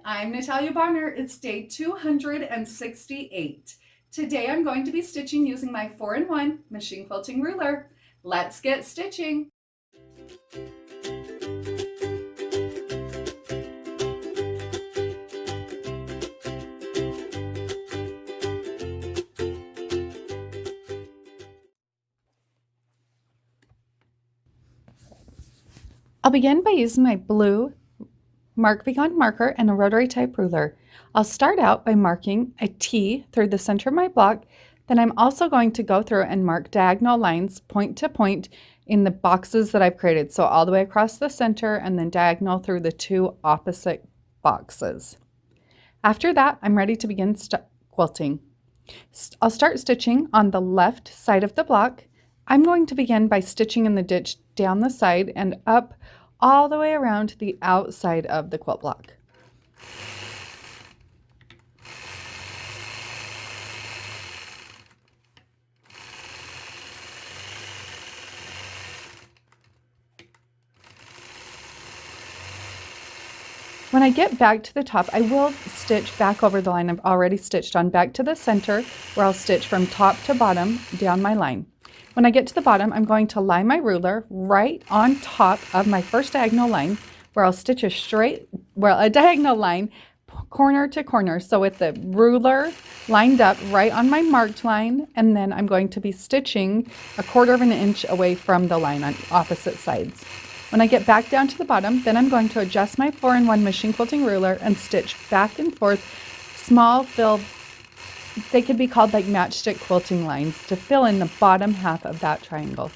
I'm Natalia Bonner. It's day 268. Today I'm going to be stitching using my 4-in-1 machine quilting ruler. Let's get stitching. I'll begin by using my blue Mark Beacon marker and a rotary type ruler. I'll start out by marking a T through the center of my block. Then I'm also going to go through and mark diagonal lines point to point in the boxes that I've created. So all the way across the center and then diagonal through the two opposite boxes. After that, I'm ready to begin quilting. I'll start stitching on the left side of the block. I'm going to begin by stitching in the ditch down the side and up all the way around the outside of the quilt block. When I get back to the top, I will stitch back over the line I've already stitched on back to the center, where I'll stitch from top to bottom down my line. When I get to the bottom, I'm going to lie my ruler right on top of my first diagonal line, where I'll stitch a diagonal line corner to corner. So with the ruler lined up right on my marked line, and then I'm going to be stitching 1/4 of an inch away from the line on opposite sides. When I get back down to the bottom, then I'm going to adjust my 4-in-1 machine quilting ruler and stitch back and forth small fill. They could be called like matchstick quilting lines to fill in the bottom half of that triangle.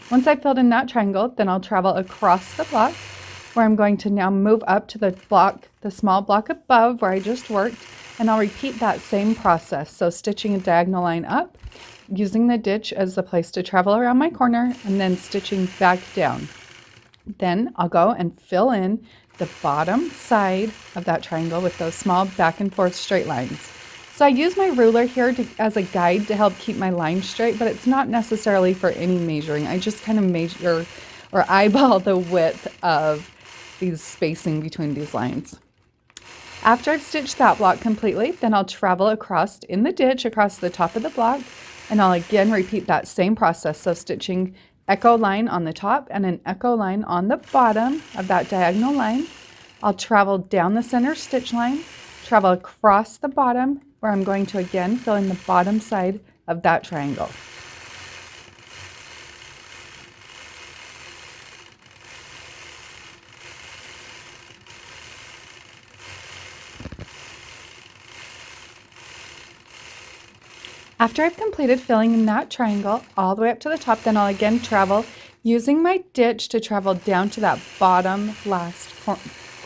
Once I've filled in that triangle, then I'll travel across the block, where I'm going to now move up to the small block above where I just worked, and I'll repeat that same process. So stitching a diagonal line up, using the ditch as the place to travel around my corner, and then stitching back down. Then I'll go and fill in the bottom side of that triangle with those small back and forth straight lines. So I use my ruler here as a guide to help keep my line straight, but it's not necessarily for any measuring. I just kind of measure or eyeball the width of these spacing between these lines. After I've stitched that block completely, then I'll travel across in the ditch across the top of the block, and I'll again repeat that same process. So stitching echo line on the top and an echo line on the bottom of that diagonal line. I'll travel down the center stitch line, travel across the bottom, where I'm going to again fill in the bottom side of that triangle. After I've completed filling in that triangle all the way up to the top, then I'll again travel using my ditch to travel down to that bottom last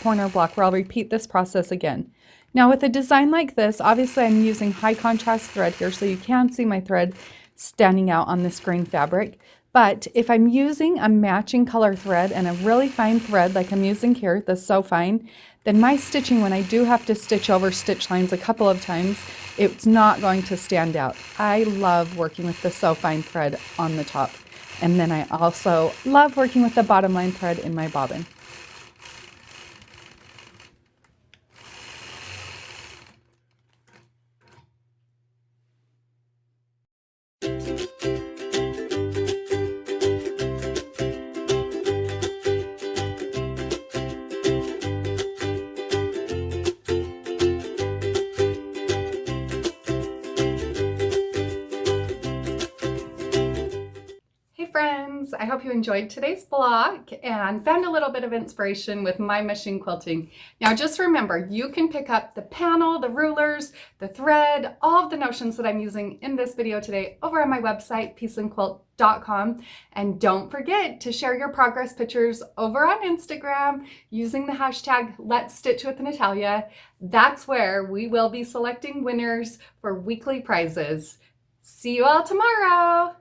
corner block, where I'll repeat this process again. Now with a design like this, obviously I'm using high contrast thread here, so you can see my thread standing out on this green fabric. But if I'm using a matching color thread and a really fine thread like I'm using here, the So Fine, then my stitching, when I do have to stitch over stitch lines a couple of times, it's not going to stand out. I love working with the So Fine thread on the top. And then I also love working with the bottom line thread in my bobbin. Friends, I hope you enjoyed today's block and found a little bit of inspiration with my machine quilting. Now just remember, you can pick up the panel, the rulers, the thread, all of the notions that I'm using in this video today over on my website, peaceandquilt.com. And don't forget to share your progress pictures over on Instagram using the hashtag Let's Stitch with Natalia. That's where we will be selecting winners for weekly prizes. See you all tomorrow.